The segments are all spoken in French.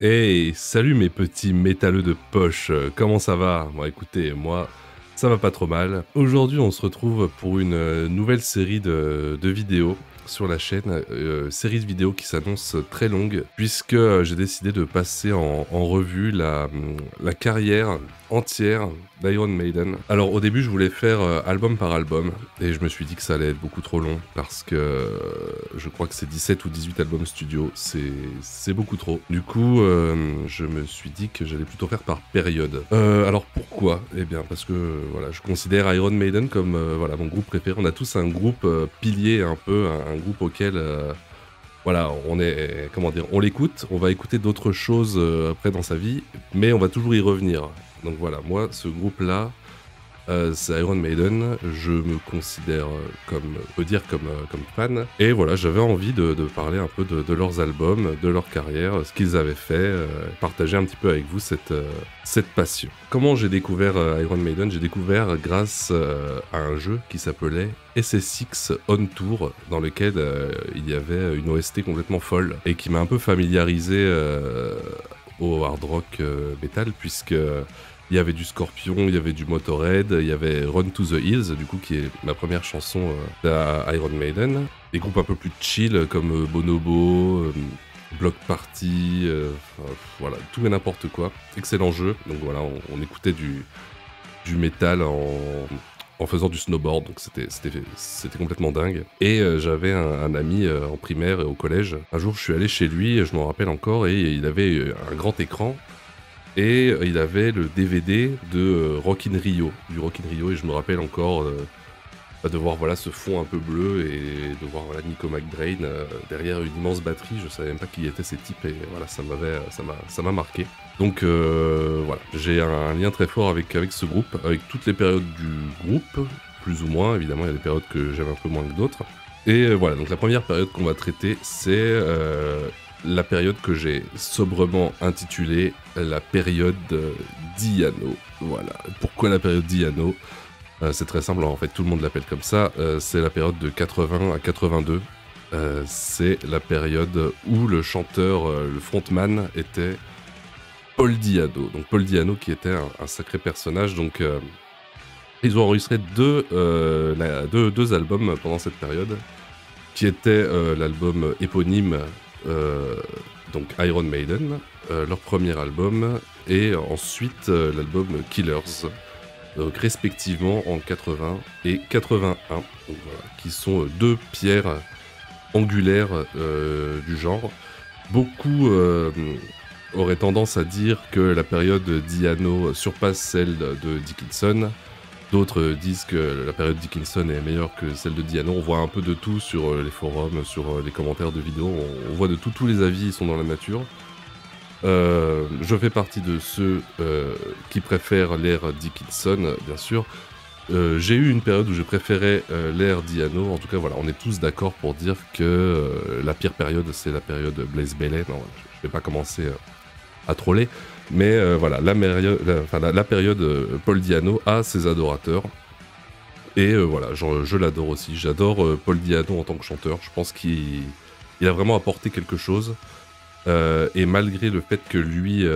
Hey, salut mes petits métalleux de poche, comment ça va? Bon écoutez, moi, ça va pas trop mal. Aujourd'hui, on se retrouve pour une nouvelle série de vidéos sur la chaîne, série de vidéos qui s'annonce très longue, puisque j'ai décidé de passer en revue la carrière entière d'Iron Maiden. Alors au début, je voulais faire album par album, et je me suis dit que ça allait être beaucoup trop long, parce que je crois que c'est 17 ou 18 albums studio, c'est beaucoup trop. Du coup, je me suis dit que j'allais plutôt faire par période. Alors pourquoi? Eh bien parce que voilà, je considère Iron Maiden comme voilà, mon groupe préféré. On a tous un groupe pilier un peu, un groupe auquel voilà, on est, comment dire, on l'écoute, on va écouter d'autres choses après dans sa vie, mais on va toujours y revenir. Donc voilà, moi, ce groupe-là, c'est Iron Maiden, je me considère comme, on peut dire comme fan, et voilà, j'avais envie de parler un peu de leurs albums, de leur carrière, ce qu'ils avaient fait, partager un petit peu avec vous cette passion. Comment j'ai découvert Iron Maiden? J'ai découvert grâce à un jeu qui s'appelait SS6 On Tour, dans lequel il y avait une OST complètement folle, et qui m'a un peu familiarisé au hard rock metal, puisque il y avait du Scorpion, il y avait du Motorhead, il y avait Run to the Hills, du coup, qui est ma première chanson d'Iron Maiden. Des groupes un peu plus chill, comme Bonobo, Block Party, voilà, tout et n'importe quoi. Excellent jeu, donc voilà, on écoutait du métal en faisant du snowboard, donc c'était complètement dingue. Et j'avais un ami en primaire et au collège. Un jour, je suis allé chez lui, je m'en rappelle encore, et il avait un grand écran. Et il avait le DVD de Rock in Rio, du Rock in Rio, et je me rappelle encore de voir voilà, ce fond un peu bleu et de voir voilà, Nico McBrain derrière une immense batterie. Je savais même pas qui étaient ces types, et voilà, ça m'a marqué. Donc voilà, j'ai un lien très fort avec ce groupe, avec toutes les périodes du groupe, plus ou moins. Évidemment, il y a des périodes que j'aime un peu moins que d'autres. Et voilà, donc la première période qu'on va traiter, c'est la période que j'ai sobrement intitulée la période Diano. Voilà. Pourquoi la période Diano? C'est très simple, en fait tout le monde l'appelle comme ça. C'est la période de 80 à 82. C'est la période où le chanteur, le frontman était Paul Diano. Donc Paul Diano qui était un sacré personnage. Donc ils ont enregistré deux albums pendant cette période, qui était l'album éponyme, donc Iron Maiden, leur premier album, et ensuite l'album Killers, donc respectivement en 80 et 81, donc voilà, qui sont deux pierres angulaires du genre. Beaucoup auraient tendance à dire que la période Diano surpasse celle de Dickinson. D'autres disent que la période Dickinson est meilleure que celle de Diano. On voit un peu de tout sur les forums, sur les commentaires de vidéos. On voit de tout, tous les avis sont dans la nature. Je fais partie de ceux qui préfèrent l'ère Dickinson, bien sûr. J'ai eu une période où je préférais l'ère Diano. En tout cas, voilà, on est tous d'accord pour dire que la pire période, c'est la période Blaze Bayley. Non, je vais pas commencer à troller. Mais voilà, la période Paul Diano a ses adorateurs. Et voilà, je l'adore aussi. J'adore Paul Diano en tant que chanteur. Je pense qu'il a vraiment apporté quelque chose. Et malgré le fait que lui,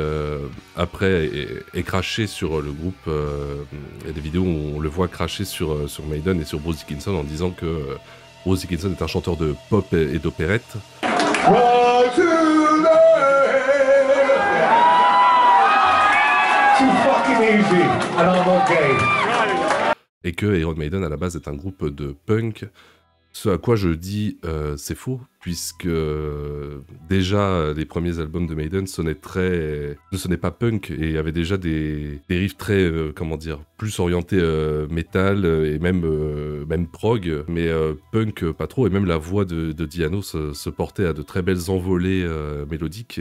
après, ait craché sur le groupe, il y a des vidéos où on le voit cracher sur Maiden et sur Bruce Dickinson en disant que Bruce Dickinson est un chanteur de pop et d'opérette. Et que Iron Maiden à la base est un groupe de punk. Ce à quoi je dis c'est faux, puisque déjà les premiers albums de Maiden ne sonnaient pas punk et avaient déjà des riffs très, comment dire, plus orientés metal et même prog, mais punk pas trop, et même la voix de Diano se portait à de très belles envolées mélodiques,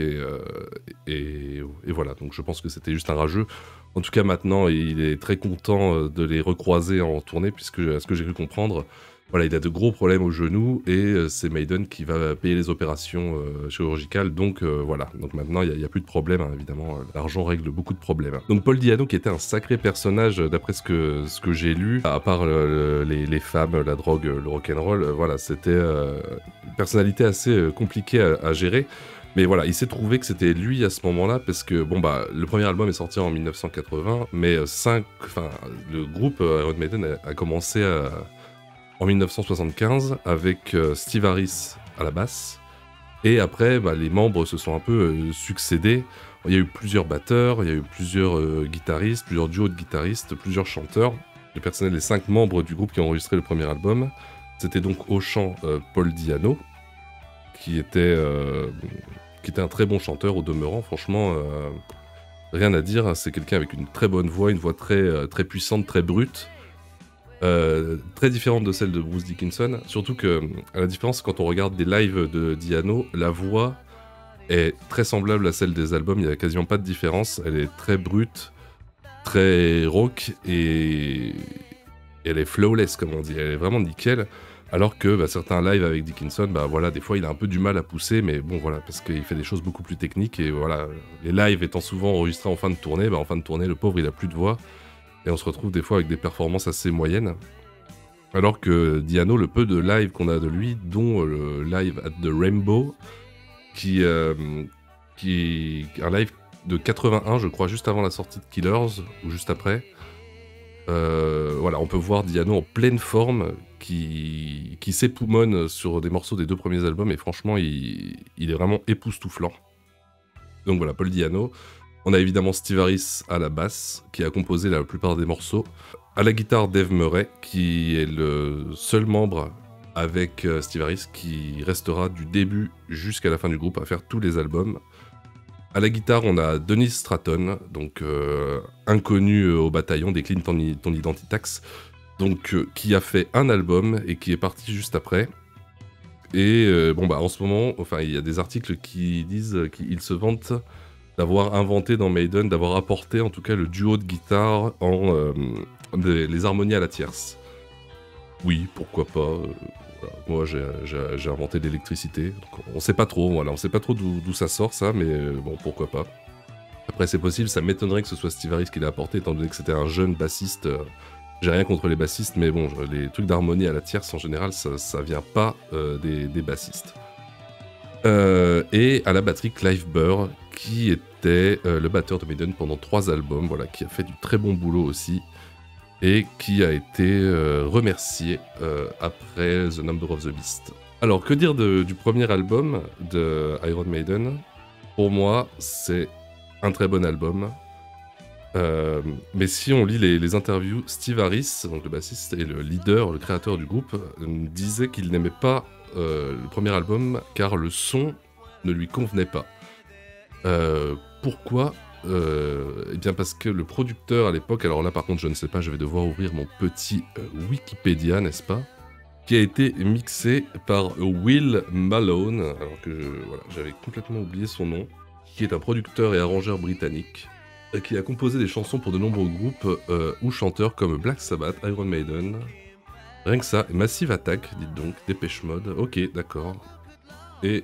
et voilà, donc je pense que c'était juste un rageux. En tout cas maintenant il est très content de les recroiser en tournée, puisque à ce que j'ai pu comprendre, voilà, il a de gros problèmes au genou, et c'est Maiden qui va payer les opérations chirurgicales, donc voilà. Donc maintenant, il n'y a plus de problème, hein, évidemment, l'argent règle beaucoup de problèmes. Donc Paul Diano, qui était un sacré personnage, d'après ce que j'ai lu, à part les femmes, la drogue, le rock'n'roll, voilà, c'était une personnalité assez compliquée à gérer. Mais voilà, il s'est trouvé que c'était lui à ce moment-là, parce que, bon, bah, le premier album est sorti en 1980, mais le groupe Iron Maiden a commencé en 1975 avec Steve Harris à la basse, et après, bah, les membres se sont un peu succédés. Il y a eu plusieurs batteurs, il y a eu plusieurs guitaristes, plusieurs duos de guitaristes, plusieurs chanteurs. Le personnel des 5 membres du groupe qui ont enregistré le premier album, c'était donc au chant Paul Di'Anno, qui était un très bon chanteur au demeurant, franchement, rien à dire, c'est quelqu'un avec une très bonne voix, une voix très puissante, très brute, très différente de celle de Bruce Dickinson, surtout que, à la différence, quand on regarde des lives de Di'Anno, la voix est très semblable à celle des albums, il n'y a quasiment pas de différence, elle est très brute, très rock, et elle est flawless, comme on dit, elle est vraiment nickel. Alors que certains lives avec Dickinson, bah voilà, des fois il a un peu du mal à pousser, mais bon voilà, parce qu'il fait des choses beaucoup plus techniques, et voilà, les lives étant souvent enregistrés en fin de tournée, en fin de tournée, le pauvre il a plus de voix, et on se retrouve des fois avec des performances assez moyennes. Alors que Di'Anno, le peu de live qu'on a de lui, dont le live at the Rainbow, qui est un live de 81, je crois, juste avant la sortie de Killers, ou juste après. Voilà, on peut voir Di'Anno en pleine forme, qui s'époumonne sur des morceaux des 2 premiers albums, et franchement, il est vraiment époustouflant. Donc voilà, Paul Di'Anno. On a évidemment Steve Harris à la basse, qui a composé la plupart des morceaux. À la guitare, Dave Murray, qui est le seul membre avec Steve Harris qui restera du début jusqu'à la fin du groupe à faire tous les albums. À la guitare, on a Dennis Stratton, donc inconnu au bataillon des Clean Ton Identitax, donc qui a fait un album et qui est parti juste après. Et en ce moment, il y a des articles qui disent qu'il se vante d'avoir inventé dans Maiden, d'avoir apporté en tout cas le duo de guitare les harmonies à la tierce. Oui, pourquoi pas. Voilà. Moi, j'ai inventé l'électricité. On sait pas trop, voilà, on sait pas trop d'où ça sort ça, mais bon, pourquoi pas. Après, c'est possible, ça m'étonnerait que ce soit Steve Harris qui l'ait apporté, étant donné que c'était un jeune bassiste. J'ai rien contre les bassistes, mais bon, les trucs d'harmonie à la tierce, en général, ça vient pas des bassistes. Et à la batterie, Clive Burr, qui était le batteur de Maiden pendant 3 albums, voilà, qui a fait du très bon boulot aussi, et qui a été remercié après The Number of the Beast. Alors, que dire du premier album de Iron Maiden? Pour moi, c'est un très bon album. Mais si on lit les interviews, Steve Harris, donc le bassiste et le leader, le créateur du groupe, disait qu'il n'aimait pas le premier album car le son ne lui convenait pas. Pourquoi ? Eh bien parce que le producteur à l'époque, alors là par contre je ne sais pas, je vais devoir ouvrir mon petit Wikipédia, n'est-ce pas, qui a été mixé par Will Malone, alors que j'avais complètement oublié son nom, qui est un producteur et arrangeur britannique, qui a composé des chansons pour de nombreux groupes ou chanteurs comme Black Sabbath, Iron Maiden, rien que ça, Massive Attack, dites donc, Depeche Mode, ok, d'accord. Et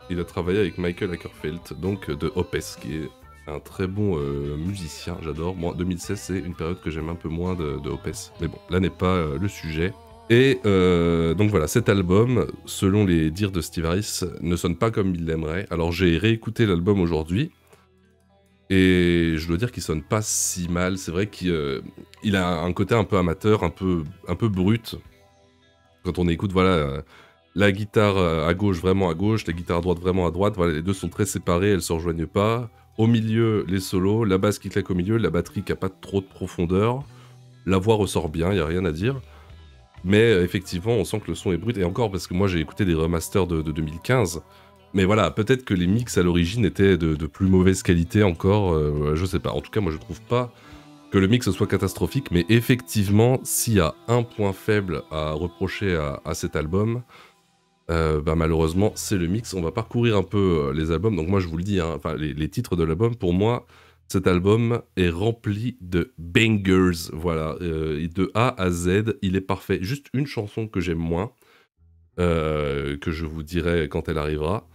il a travaillé avec Michael Ackerfeld, donc de Opeth, qui est un très bon musicien, j'adore. Moi, 2016, c'est une période que j'aime un peu moins de Opeth. Mais bon, là n'est pas le sujet. Et donc voilà, cet album, selon les dires de Steve Harris, ne sonne pas comme il l'aimerait. Alors j'ai réécouté l'album aujourd'hui, et je dois dire qu'il sonne pas si mal. C'est vrai qu'il a un côté un peu amateur, un peu brut. Quand on écoute, voilà, la guitare à gauche vraiment à gauche, la guitare à droite vraiment à droite, voilà, les deux sont très séparées, elles se rejoignent pas. Au milieu, les solos, la basse qui claque au milieu, la batterie qui a pas trop de profondeur. La voix ressort bien, y a rien à dire. Mais effectivement, on sent que le son est brut. Et encore, parce que moi j'ai écouté des remasters de 2015. Mais voilà, peut-être que les mix à l'origine étaient de plus mauvaise qualité encore, je sais pas. En tout cas, moi je trouve pas que le mix soit catastrophique, mais effectivement, s'il y a un point faible à reprocher à cet album, malheureusement, c'est le mix. On va parcourir un peu les albums, donc moi je vous le dis, hein, les titres de l'album, pour moi, cet album est rempli de bangers, voilà, de A à Z, il est parfait. Juste une chanson que j'aime moins, que je vous dirai quand elle arrivera.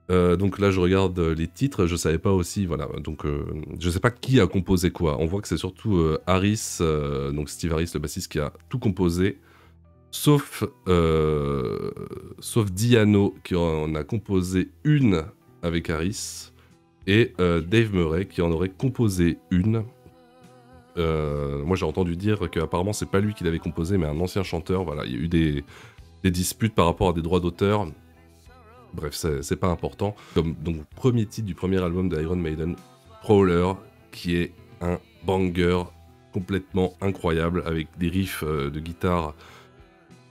Donc là, je regarde les titres, je savais pas aussi, voilà, donc je sais pas qui a composé quoi. On voit que c'est surtout Harris, donc Steve Harris, le bassiste, qui a tout composé, sauf Di'Anno, qui en a composé une avec Harris, et Dave Murray qui en aurait composé une. Moi j'ai entendu dire qu'apparemment c'est pas lui qui l'avait composé, mais un ancien chanteur. Voilà, il y a eu des disputes par rapport à des droits d'auteur. Bref, c'est pas important. Donc, premier titre du premier album de Iron Maiden, Prowler, qui est un banger complètement incroyable, avec des riffs de guitare,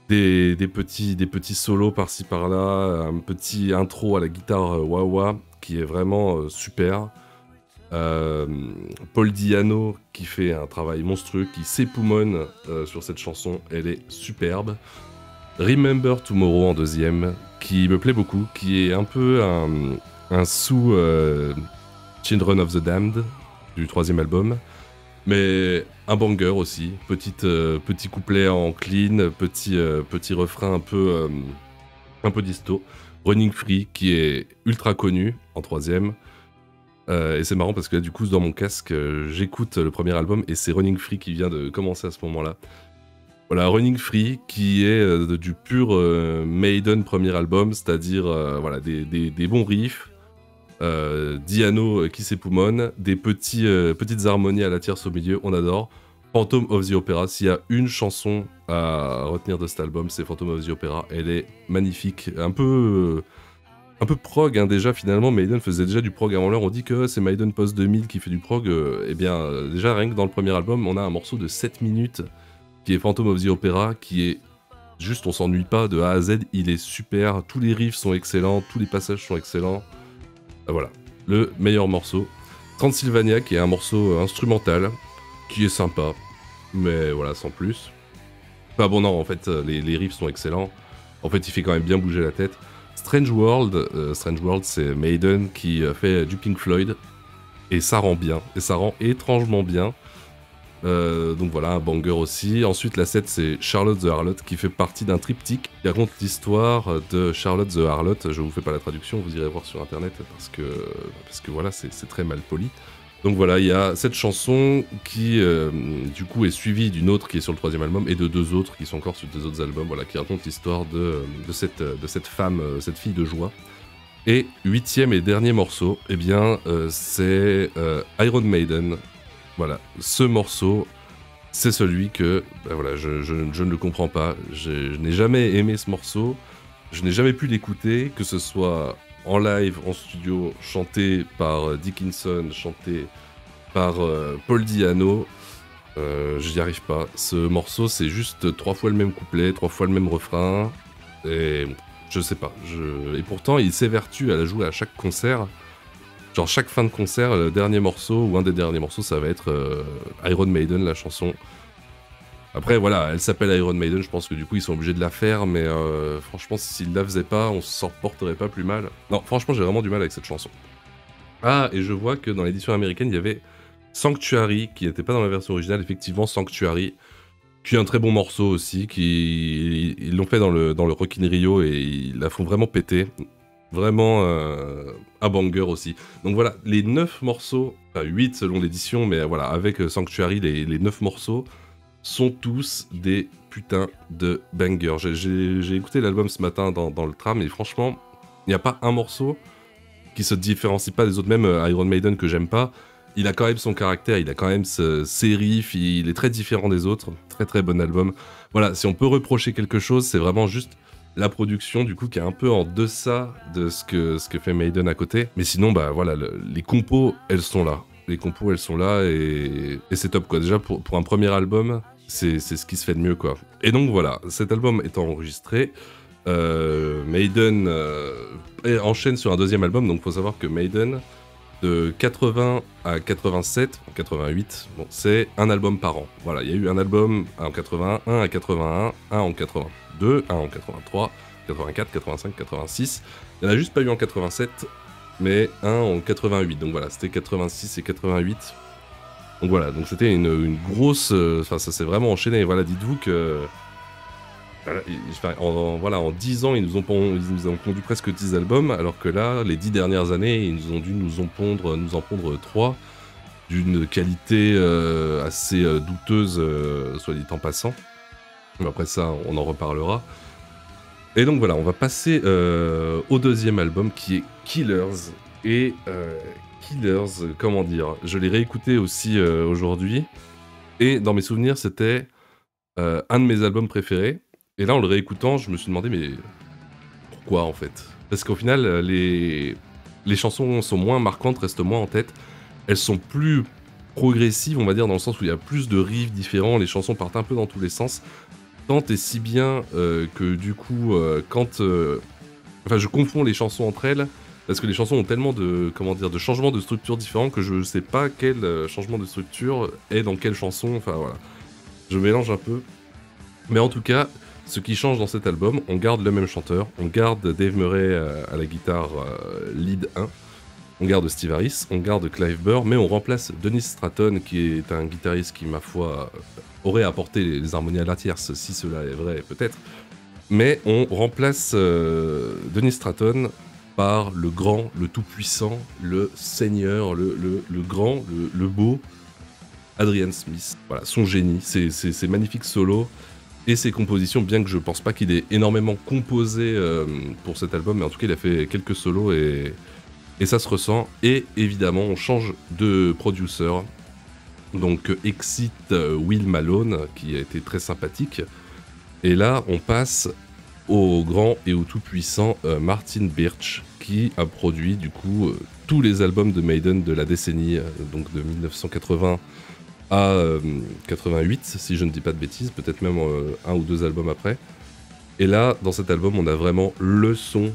des petits solos par-ci par-là, un petit intro à la guitare wah-wah, qui est vraiment super. Paul Di'Anno, qui fait un travail monstrueux, qui s'époumonne sur cette chanson, elle est superbe. Remember Tomorrow en deuxième, qui me plaît beaucoup, qui est un peu un sous Children of the Damned du troisième album, mais un banger aussi, petit couplet en clean, petit refrain un peu disto. Running Free qui est ultra connu en troisième, et c'est marrant parce que là du coup dans mon casque j'écoute le premier album et c'est Running Free qui vient de commencer à ce moment-là. Voilà, Running Free, qui est du pur Maiden premier album, c'est-à-dire voilà, des bons riffs, Di'Anno qui s'époumonne, des petites harmonies à la tierce au milieu, on adore. Phantom of the Opera, s'il y a une chanson à retenir de cet album, c'est Phantom of the Opera, elle est magnifique, un peu prog hein, déjà finalement. Maiden faisait déjà du prog avant l'heure, on dit que c'est Maiden Post 2000 qui fait du prog, eh bien déjà rien que dans le premier album, on a un morceau de 7 minutes qui est Phantom of the Opera, qui est juste, on s'ennuie pas de A à Z, il est super, tous les riffs sont excellents, tous les passages sont excellents. Voilà, le meilleur morceau. Transylvania, qui est un morceau instrumental, qui est sympa, mais voilà, sans plus. Enfin bon, non, en fait, les riffs sont excellents. En fait, il fait quand même bien bouger la tête. Strange World, c'est Maiden qui fait du Pink Floyd, et ça rend bien, et ça rend étrangement bien. Donc voilà, un banger aussi. Ensuite, la 7, c'est Charlotte the Harlot, qui fait partie d'un triptyque qui raconte l'histoire de Charlotte the Harlot. Je vous fais pas la traduction, vous irez voir sur internet parce que voilà, c'est très mal poli. Donc voilà, il y a cette chanson qui du coup est suivie d'une autre qui est sur le troisième album et de deux autres qui sont encore sur deux autres albums, voilà, qui racontent l'histoire de cette femme, cette fille de joie. Et huitième et dernier morceau, eh bien c'est Iron Maiden. Voilà, ce morceau, c'est celui que, ben voilà, je ne le comprends pas. Je n'ai jamais aimé ce morceau, je n'ai jamais pu l'écouter, que ce soit en live, en studio, chanté par Dickinson, chanté par Paul Di'Anno. Je n'y arrive pas. Ce morceau, c'est juste 3 fois le même couplet, 3 fois le même refrain, et je sais pas. Et pourtant, il s'évertue à la jouer à chaque concert. Genre chaque fin de concert, le dernier morceau, ou un des derniers morceaux, ça va être Iron Maiden, la chanson. Après voilà, elle s'appelle Iron Maiden, je pense que du coup ils sont obligés de la faire, mais franchement s'ils la faisaient pas, on s'en porterait pas plus mal. Non, franchement j'ai vraiment du mal avec cette chanson. Ah, et je vois que dans l'édition américaine, il y avait Sanctuary, qui n'était pas dans la version originale, effectivement Sanctuary, qui est un très bon morceau aussi, ils l'ont fait dans le Rock in Rio et ils la font vraiment péter. Vraiment un banger aussi. Donc voilà, les 9 morceaux, enfin 8 selon l'édition, mais voilà, avec Sanctuary, les 9 morceaux sont tous des putains de bangers. J'ai écouté l'album ce matin dans le tram, et franchement, il n'y a pas un morceau qui se différencie pas des autres, même Iron Maiden que j'aime pas. Il a quand même son caractère, il a quand même ses riffs, il est très différent des autres. Très très bon album. Voilà, si on peut reprocher quelque chose, c'est vraiment juste la production du coup qui est un peu en deçà de ce que fait Maiden à côté. Mais sinon bah voilà, les compos elles sont là. Les compos elles sont là et c'est top quoi. Déjà pour un premier album, c'est ce qui se fait de mieux quoi. Et donc voilà, cet album étant enregistré, Maiden enchaîne sur un deuxième album. Donc faut savoir que Maiden de 80 à 87, en 88, bon, c'est un album par an. Voilà, il y a eu un album en 81, un à 81, un en 82, un en 83, 84, 85, 86. Il n'y en a juste pas eu en 87, mais un en 88. Donc voilà, c'était 86 et 88. Donc voilà, donc c'était une grosse... Enfin, ça s'est vraiment enchaîné. Voilà, dites-vous que... en 10 ans, ils nous ont pondu presque 10 albums, alors que là, les 10 dernières années, ils ont dû nous en pondre 3, d'une qualité assez douteuse, soit dit en passant. Mais après ça, on en reparlera. Et donc voilà, on va passer au deuxième album qui est Killers. Et Killers, comment dire, je l'ai réécouté aussi aujourd'hui. Et dans mes souvenirs, c'était un de mes albums préférés. Et là, en le réécoutant, je me suis demandé, mais pourquoi en fait? Parce qu'au final, les chansons sont moins marquantes, restent moins en tête. Elles sont plus progressives, on va dire, dans le sens où il y a plus de riffs différents, les chansons partent un peu dans tous les sens. Tant et si bien que du coup, Enfin, je confonds les chansons entre elles, parce que les chansons ont tellement de, comment dire, de changements de structure différents que je sais pas quel changement de structure est dans quelle chanson, enfin voilà. Je mélange un peu. Mais en tout cas, ce qui change dans cet album, on garde le même chanteur, on garde Dave Murray à la guitare lead 1, on garde Steve Harris, on garde Clive Burr, mais on remplace Dennis Stratton, qui est un guitariste qui, ma foi, aurait apporté les harmonies à la tierce, si cela est vrai, peut-être. Mais on remplace Dennis Stratton par le grand, le tout-puissant, le seigneur, le grand, le beau Adrian Smith. Voilà, son génie, ses magnifiques solos et ses compositions, bien que je pense pas qu'il ait énormément composé pour cet album, mais en tout cas il a fait quelques solos et ça se ressent. Et évidemment, on change de producer. Donc Exit Will Malone, qui a été très sympathique. Et là, on passe au grand et au tout-puissant Martin Birch, qui a produit du coup tous les albums de Maiden de la décennie, donc de 1980 à 88, si je ne dis pas de bêtises, peut-être même un ou deux albums après. Et là, dans cet album, on a vraiment le son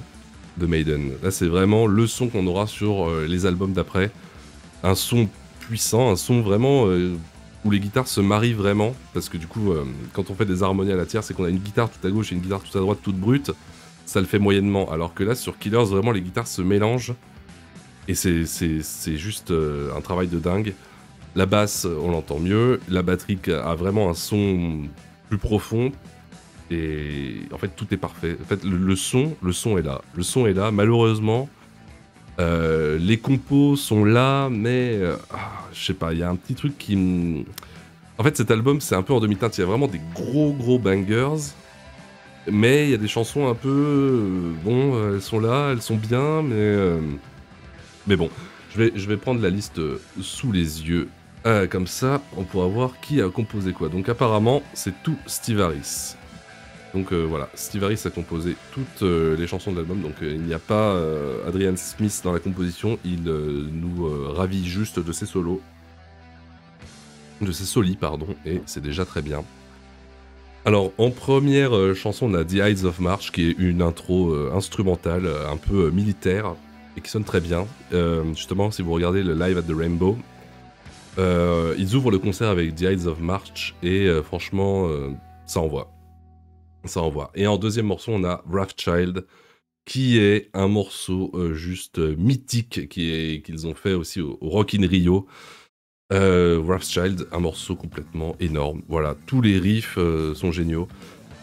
de Maiden. Là, c'est vraiment le son qu'on aura sur les albums d'après. Un son puissant, un son vraiment où les guitares se marient vraiment, parce que du coup, quand on fait des harmonies à la tierce, c'est qu'on a une guitare tout à gauche et une guitare tout à droite, toute brute, ça le fait moyennement. Alors que là, sur Killers, vraiment, les guitares se mélangent, et c'est juste un travail de dingue. La basse, on l'entend mieux, la batterie a vraiment un son plus profond, et en fait, tout est parfait. En fait, le son est là. Le son est là, malheureusement. Les compos sont là, mais je sais pas, il y a un petit truc qui me... En fait, cet album, c'est un peu en demi-teinte. Il y a vraiment des gros bangers, mais il y a des chansons un peu... bon, elles sont là, elles sont bien, mais bon. Je vais prendre la liste sous les yeux. Comme ça, on pourra voir qui a composé quoi. Donc apparemment, c'est tout Steve Harris. Donc voilà, Steve Harris a composé toutes les chansons de l'album, donc il n'y a pas Adrian Smith dans la composition, il nous ravit juste de ses solos, de ses solis, pardon, et c'est déjà très bien. Alors en première chanson, on a The Ides of March, qui est une intro instrumentale, un peu militaire, et qui sonne très bien. Justement, si vous regardez le Live at the Rainbow, ils ouvrent le concert avec The Ides of March, et franchement, ça envoie. Ça envoie. Et en deuxième morceau, on a Wrathchild, qui est un morceau juste mythique qu'ils ont fait aussi au Rock in Rio. Wrathchild, un morceau complètement énorme. Voilà, tous les riffs sont géniaux.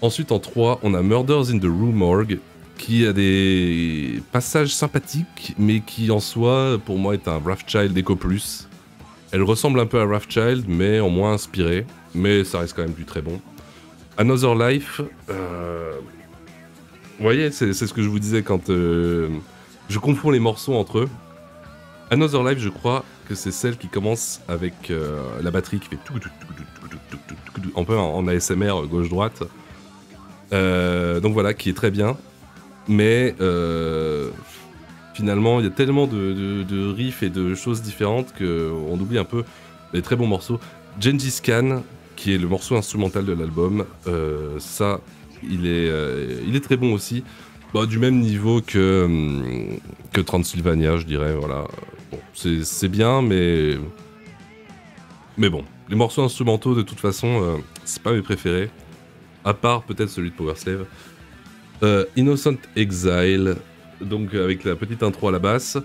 Ensuite, en 3, on a Murders in the Rue Morgue, qui a des passages sympathiques, mais qui en soi, pour moi, est un Wrathchild Echo Plus. Elle ressemble un peu à Wrathchild, mais en moins inspirée. Mais ça reste quand même du très bon. Another Life, vous voyez, c'est ce que je vous disais quand je confonds les morceaux entre eux. Another Life, je crois que c'est celle qui commence avec la batterie qui fait un peu en ASMR gauche-droite. Donc voilà, qui est très bien. Mais finalement, il y a tellement de riffs et de choses différentes qu'on oublie un peu les très bons morceaux. Gengis Khan, qui est le morceau instrumental de l'album, ça, il est très bon aussi. Bah, du même niveau que Transylvania, je dirais, voilà. Bon, c'est bien, mais bon. Les morceaux instrumentaux, de toute façon, c'est pas mes préférés. À part peut-être celui de Powerslave. Innocent Exile, donc avec la petite intro à la basse.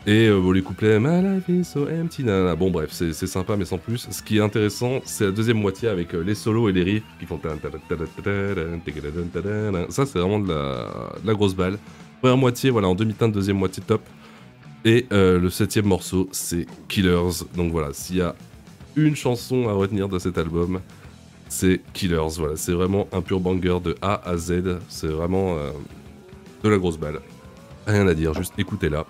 Et les couplets My life is so empty, nanana. Bon bref, c'est sympa mais sans plus. Ce qui est intéressant, c'est la deuxième moitié avec les solos et les riffs qui font... Ça c'est vraiment de la grosse balle. Première moitié, voilà, en demi-teinte, deuxième moitié top. Et le septième morceau, c'est Killers. Donc voilà, s'il y a une chanson à retenir de cet album, c'est Killers, voilà, c'est vraiment un pur banger de A à Z, c'est vraiment de la grosse balle. Rien à dire, juste écoutez-la.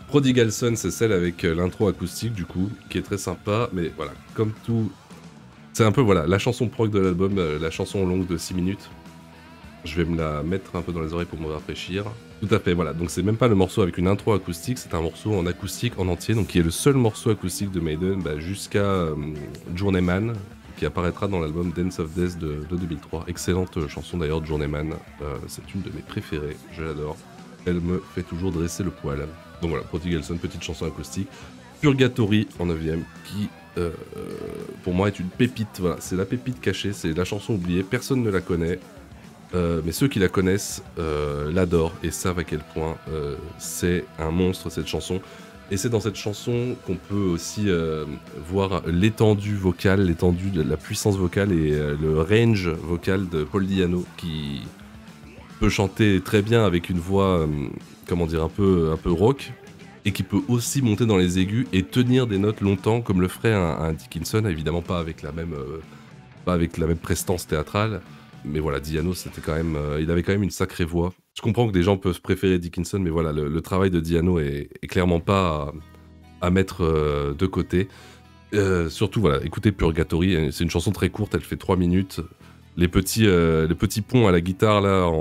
Prodigal Son, c'est celle avec l'intro acoustique du coup, qui est très sympa, mais voilà, comme tout... C'est un peu, voilà, la chanson prog de l'album, la chanson longue de 6 minutes. Je vais me la mettre un peu dans les oreilles pour me rafraîchir. Tout à fait, voilà, donc c'est même pas le morceau avec une intro acoustique, c'est un morceau en acoustique en entier, donc qui est le seul morceau acoustique de Maiden jusqu'à Journeyman, qui apparaîtra dans l'album Dance of Death de 2003. Excellente chanson d'ailleurs de Journeyman, c'est une de mes préférées, je l'adore. Elle me fait toujours dresser le poil. Donc voilà, Prodigal Son, petite chanson acoustique. Purgatory en 9ème, qui pour moi est une pépite, voilà, c'est la pépite cachée, c'est la chanson oubliée, personne ne la connaît. Mais ceux qui la connaissent l'adorent et savent à quel point c'est un monstre cette chanson. Et c'est dans cette chanson qu'on peut aussi voir l'étendue vocale, l'étendue de la puissance vocale et le range vocal de Paul Di'Anno qui peut chanter très bien avec une voix, comment dire, un peu rock et qui peut aussi monter dans les aigus et tenir des notes longtemps comme le ferait un Dickinson, évidemment pas avec la même prestance théâtrale. Mais voilà, Di'Anno, c'était quand même, il avait quand même une sacrée voix. Je comprends que des gens peuvent préférer Dickinson, mais voilà, le travail de Di'Anno est clairement pas à mettre de côté. Surtout, voilà, écoutez Purgatory, c'est une chanson très courte, elle fait 3 minutes. Les petits ponts à la guitare, là,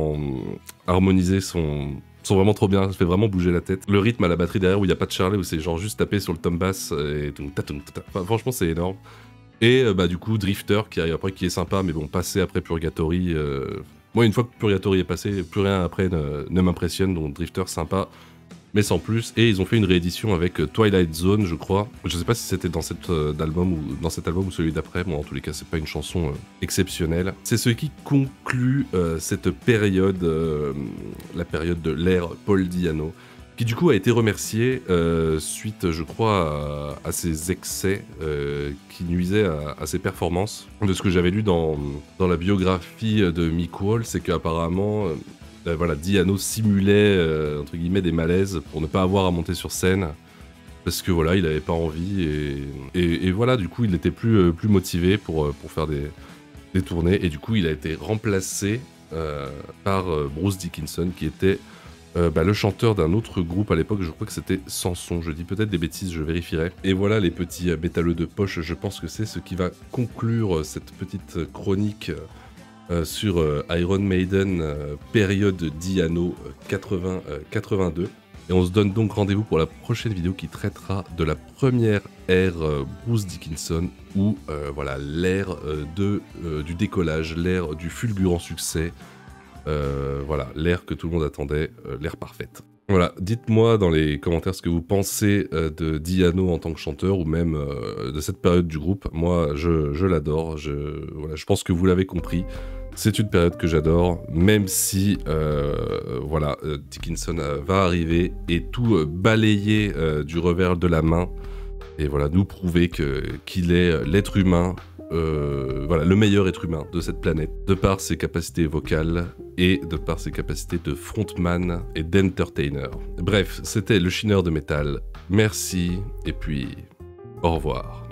harmonisés, sont vraiment trop bien, ça fait vraiment bouger la tête. Le rythme à la batterie derrière, où il n'y a pas de charlet, où c'est genre juste taper sur le tom bass, et enfin, franchement, c'est énorme. Et du coup, Drifter qui arrive après, qui est sympa, mais bon, passer après Purgatory... Moi, une fois que Purgatory est passé, plus rien après ne m'impressionne, donc Drifter, sympa, mais sans plus. Et ils ont fait une réédition avec Twilight Zone, je crois. Je sais pas si c'était dans cet album ou celui d'après. Bon, en tous les cas, c'est pas une chanson exceptionnelle. C'est ce qui conclut cette période, la période de l'ère Paul Di'Anno, qui du coup a été remercié suite, je crois, à ses excès qui nuisaient à ses performances. De ce que j'avais lu dans la biographie de Mick Wall, c'est qu'apparemment, voilà, Di'Anno simulait, entre guillemets, des malaises pour ne pas avoir à monter sur scène, parce que voilà, il n'avait pas envie, et voilà, du coup, il n'était plus motivé pour faire des tournées, et du coup, il a été remplacé par Bruce Dickinson, qui était... le chanteur d'un autre groupe à l'époque, je crois que c'était Samson, je dis peut-être des bêtises, je vérifierai. Et voilà les petits métalleux de poche, je pense que c'est ce qui va conclure cette petite chronique sur Iron Maiden, période Di'Anno 80-82. Et on se donne donc rendez-vous pour la prochaine vidéo qui traitera de la première ère Bruce Dickinson, où voilà, l'ère du décollage, l'ère du fulgurant succès. Voilà, l'ère que tout le monde attendait, l'ère parfaite. Voilà, dites-moi dans les commentaires ce que vous pensez de Di'Anno en tant que chanteur, ou même de cette période du groupe. Moi, je l'adore, voilà, je pense que vous l'avez compris. C'est une période que j'adore, même si voilà, Dickinson va arriver et tout balayer du revers de la main, et voilà, nous prouver qu'il est l'être humain, voilà, le meilleur être humain de cette planète, de par ses capacités vocales et de par ses capacités de frontman et d'entertainer. Bref, c'était le Chineur de métal. Merci, et puis au revoir.